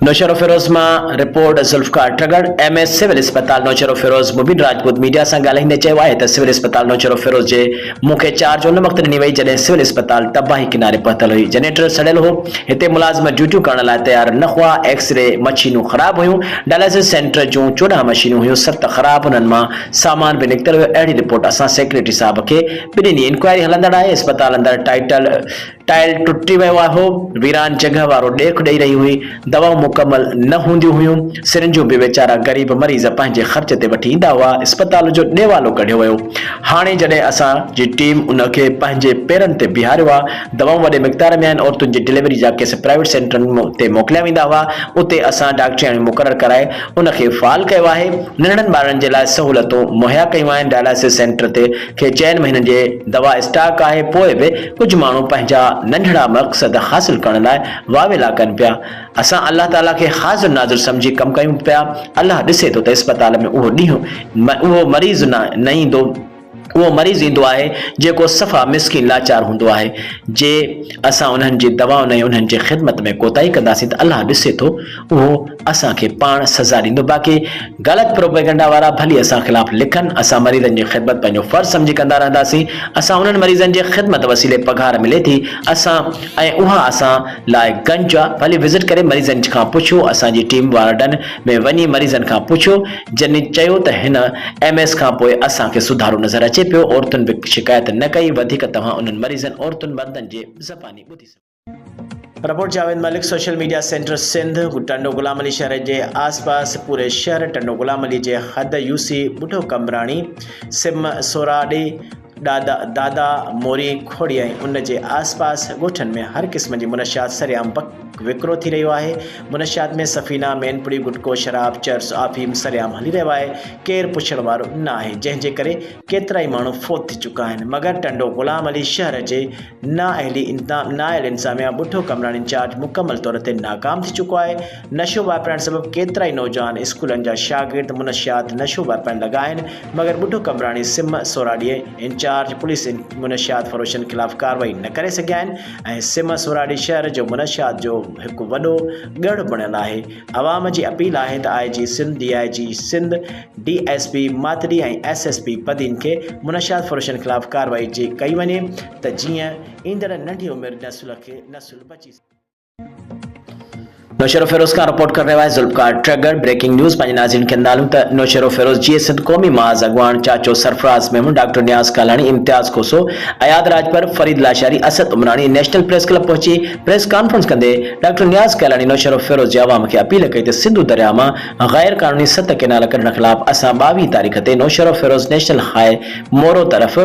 नौशरो फिरोज मां report Zulfikar ट्रगड़ MS civil अस्पताल नौशरो फिरोज मुबीन Rajput media सां ॻाल्हाईंदे चयो आहे त सिविल अस्पताल नौशरो फिरोज जे मुख्य चार्ज उन वक़्तु ॾिनी वई जॾहिं सिविल अस्पताल तबाही किनारे पहुतल हुई। जनरेटर सड़ियल हो, हिते मुलाज़िम ड्यूटियूं करण लाइ तयार न हुआ, एक्सरे मशीनूं ख़राब हुयूं, डायलिसिस सेंटर जूं 14 मशीनूं हुयूं, 7 ख़राब, हुननि मां सामान बि निकितल हुयो। अहिड़ी रिपोर्ट असां सेक्रेटरी साहब खे बि ॾिनी। इंक्वायरी हलंदड़ आहे। अस्पताल अंदरि टाइल टुटी वियो आहे, वीरान जगह वारो ॾेख ॾेई रही हुई, दवाऊं मुकमल न हूंदियूं हुयूं, सिरिंजूं बि वीचारा ग़रीब मरीज़ पंहिंजे ख़र्च ते वठी ईंदा हुआ। अस्पताल जो ॾेवालो कढियो वियो। हाणे जॾहिं असांजी टीम उनखे पंहिंजे पेरनि ते बीहारियो आहे, दवाऊं वॾे मिक़दार में आहिनि। औरतुनि जी डिलीवरी जा केस प्राइवेट सेंटरनि ते मोकिलिया वेंदा हुआ, उते असां डॉक्टरियाणियूं मुक़ररु कराए उनखे फ़ाल कयो आहे। नंढड़नि ॿारनि जे लाइ सहूलियतूं मुहैया कयूं आहिनि। डायलिसिस सेंटर ते खे 4 महीननि जे दवा स्टॉक आहे। पोइ बि कुझु माण्हू पंहिंजा नंढड़ा मक़सद हासिल करण लाइ वावेला कनि पिया। असां अल्लाह ताला खे हाज़िर नाज़िर समझी कमु कयूं पिया। अल्लाह ॾिसे थो त अस्पताल में उहो मरीज़ ईंदो आहे जेको सफ़ा मिस्किन लाचार हूंदो आहे। जे असां उन्हनि जी दवाउनि ऐं उन्हनि जी ख़िदमत में कोताही कंदासीं त अल्लाह ॾिसे थो, उहो असांखे पाण सज़ा ॾींदो। बाक़ी ग़लति प्रोपेगेंडा वारा भली असां ख़िलाफ़ लिखनि, असां मरीज़नि जी ख़िदमत पंहिंजो फ़र्ज़ सम्झी कंदा रहंदासीं। असां उन्हनि मरीज़नि जी ख़िदमत वसीले पघार मिले थी उहा असां लाइ गंज आहे। भली विज़िट करे मरीज़नि खां पुछो, असांजी टीम वार्डन में वञी मरीज़नि खां पुछो, जंहिं चयो त हिन MS खां पोइ असांखे सुधारो नज़र अचे पियो। औरतुनि बि शिकायत न कई। वधीक तव्हां उन्हनि मरीज़नि औरतुनि मर्दनि जे ज़बानी ॿुधी सघो। Report Javed Malik, social media centre Sindh. Tando Ghulam Ali शहर जे आसपास पूरे शहर टंडो गुलाम अली जे हद यूसी बुढ़ो कमराणी सिम सोराडे दादा मोरी खोड़ी ऐं उन जे आसपास ॻोठनि में हर क़िस्म जी मुनशियात सरेआम विकिरो थी रहियो आहे। मुनशियात में सफ़ीना, मैनपुड़ी, गुटको, शराब, चर्स, अफ़ीम सरेआम हली रहियो आहे। केरु पुछण वारो न आहे, जंहिंजे करे केतिरा ई माण्हू फोत थी चुका आहिनि। मगर टंडो गुलाम अली शहर जे नाइल इंतज़ामिया बुढ़ो कमराणी इंचार्ज मुकमल तौर ते नाकाम थी चुको आहे। नशो वापरण सबबि केतिरा ई नौजवान स्कूलनि जा शागिर्द मुनशियात नशो वापरण लॻा आहिनि। मगर बुढ़ो कमराणी सिम सोराडीअ इंचार्ज पुलिस मुनशियात फरोशनि ख़िलाफ़ कार्रवाई न करे सघिया आहिनि ऐं सिम सोराडी शहर जो मुनशियात जो हिकु वॾो ॻढ़ बणियल आहे। अवाम जी अपील आहे त IG Sindh, DIG Sindh, DSP मातड़ी ऐं SSP पदीन खे मुनशियात फरोशनि ख़िलाफ़ कार्रवाई कई वञे त जीअं ईंदड़ नंढी उमिरि नसुल बची सघे। नौशरो फिरोज का रिपोर्ट कर रहा है ज़ुल्फ़कार ट्रगड़। ब्रेकिंग न्यूज़ पंहिंजे नाज़रीन खे नालूं त नौशरो फिरोज GS सिंध क़ौमी माज़ अॻवान चाचो Sarfaraz Memon, doctor Niaz Kalani, Imtiaz Khoso, Ayad Rajpar, Farid Lashari, Asad Umrani national press club पहुची प्रेस कॉन्फ्रेंस कंदे डॉक्टर नियाज़ कालानी नौशरो फिरोज जे अवाम खे अपील कई त सिंधु दरिया मां गैर कानूनी 7 केनाल कढण ख़िलाफ़ असां 22 तारीख़ ते नौशरो फिरोज नेशनल हाई मोरो तरफ़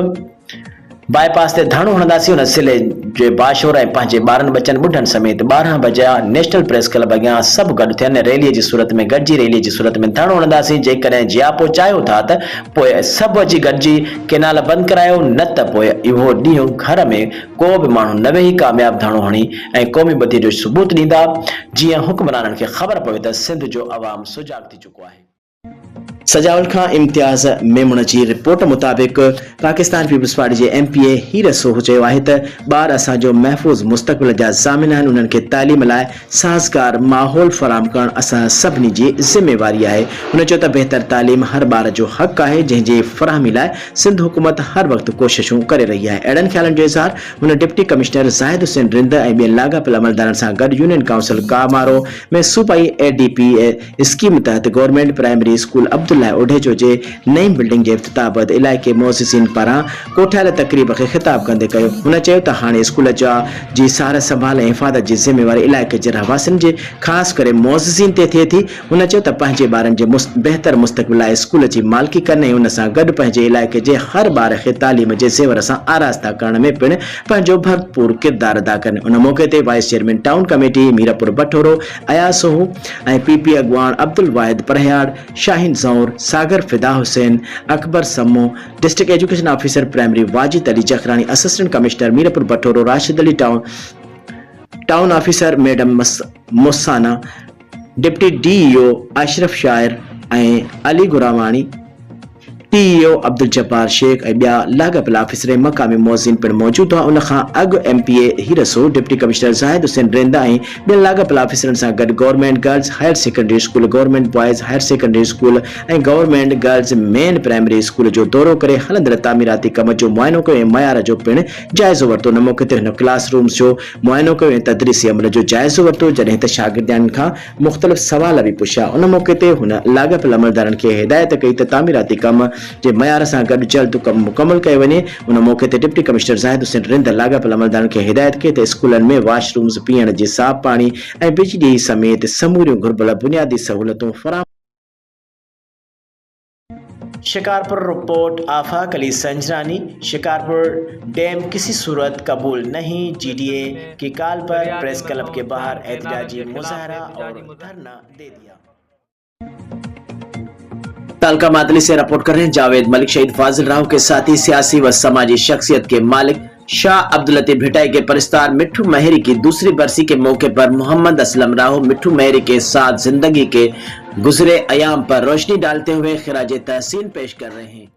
बाईपास ते धाणो हणंदासीं। उन सिले जे बाशोर ऐं पंहिंजे ॿारनि बचनि ॿुढनि समेत 12 बजे नेशनल प्रेस क्लब अॻियां सभु गॾु थियनि। रैलीअ जी सूरत में गॾिजी रैलीअ जी सूरत में धाणो हणंदासीं। जेकॾहिं जियापो चाहियो था त पोइ सभु अची गॾिजी केनाल बंदि करायो, न त पोइ इहो ॾींहुं घर में को बि माण्हू न वेही कामयाबु धाणो हणी ऐं क़ौमी ॿधी जो सबूत ॾींदा। जीअं हुक्मराननि खे ख़बर पवे त सिंध जो अवाम सुजाग थी चुको आहे। सजावल खां इम्तियाज़ मेमून जी रिपोर्ट मुताबिक़ पाकिस्तान पीपल्स पार्टी जे MPA हीर सोह चयो आहे त ॿार असांजो महफ़ूज़ मुस्तक़बिल जा ज़ामिन आहिनि। उन्हनि खे तालीम लाइ साज़गार माहौल फ़राहम करणु असां सभिनी जी ज़िम्मेवारी आहे। हुन चयो त बहितर तालीम हर ॿार जो हक़ आहे, जंहिंजे फ़राहमी लाइ सिंध हुकूमत हर वक़्तु कोशिशूं करे रही आहे। अहिड़नि ख़्यालनि जो इज़हार हुन डिप्टी कमिश्नर ज़ाहिद हुसैन रिंद ऐं ॿियनि लाॻापियल अमलदारनि सां गॾु यूनियन काउंसिल कामारो में सूबाई ADP स्कीम तहत गवर्नमेंट प्राइमरी स्कूल अब्दुल्ला ओढेजो जे नई बिल्डिंग जे इफ़्तिताह बैदि इलाइक़े मुअसिसिन पारां कोठायल तक़रीब खे ख़िताब कंदे कयो। हुन चयो त हाणे स्कूल जी सार संभाल ऐं हिफ़ाज़त जी ज़िम्मेवारी इलाइक़े जे रहवासियुनि जे ख़ासि करे मुअसिसिन ते थिए थी। हुन चयो त पंहिंजे ॿारनि जे बहितर मुस्तक़बिल लाइ स्कूल जी मालिकी कनि ऐं हुन सां गॾु पंहिंजे इलाइक़े जे हर ॿार खे तालीम जे ज़ेवर सां आरास्ता करण में पिणु पंहिंजो भरपूर किरदारु अदा कनि। उन मौक़े ते vice chairman town committee Mirpur Bathoro, Ayaz Sohu ऐं PP अॻवान अब्दुल वाहिद परयाड़, शाहीन Zaur, Sagar Fida Hussain, Akbar Sammo, district education officer primary Wajid Ali Jakhrani, assistant commissioner Mirpur Bathoro Rashid Ali, town officer madam Musana, deputy DEO Ashraf Shayar ऐं अली गुरामानी, टीईओ अब्दुल जब्बार शेख ऐं ॿिया लाॻापियल ऑफिसर मक़ामी मौज़िन पिणु मौजूद हुआ। उन खां अॻु MPA Hirso, deputy commissioner Zahid Hussain Rinda ऐं ॿियनि लाॻापियल ऑफिसरनि सां गॾु government girls higher secondary school, government boys higher secondary school ऐं government girls main primary school जो दौरो करे हलंदड़ तामीराती कम जो मुआइनो कयो ऐं मयार जो पिणु जाइज़ो वरितो। उन मौक़े ते हिन क्लासरूम्स जो मुआइनो कयो ऐं तदरीसी अमल जो जाइज़ो वरितो, जॾहिं त शागिर्दनि खां मुख़्तलिफ़ सवाल बि पुछिया। उन मौक़े ते हुन लाॻापियल अमलदारनि खे हिदायत कई त तामीराती कम जे मयार सां गॾु जल्द कम मुकमल कयो वञे। उन मौक़े ते डिप्टी कमिश्नर ज़ाहिद हुसैन रिंद लाॻापियल अमलदारनि खे हिदायत कई त स्कूलनि में वॉशरूम्स, पीअण जे साफ़ पाणी ऐं बिजली समेत समूरियूं घुर्बल बुनियादी सहूलतूं फराहम। शिकारपुर रिपोर्ट आफाक अली संजरानी। शिकारपुर डैम किसी सूरत कबूल नहीं, जीडीए की कॉल पर प्रेस क्लब के बाहर एहतजाजी मुजाहरा और धरना दे दिया। तालका मादली से रिपोर्ट कर रहे हैं जावेद मलिक। शहीद फाजिल राव के साथी सियासी व समाजी शख्सियत के मालिक शाह अब्दुल लतीफ भिटाई के परिस्तार मिट्ठू मेहरी की दूसरी बरसी के मौके पर मोहम्मद असलम राव मिट्ठू मेहरी के साथ जिंदगी के गुजरे अयाम पर रोशनी डालते हुए खिराज तहसीन पेश कर रहे हैं।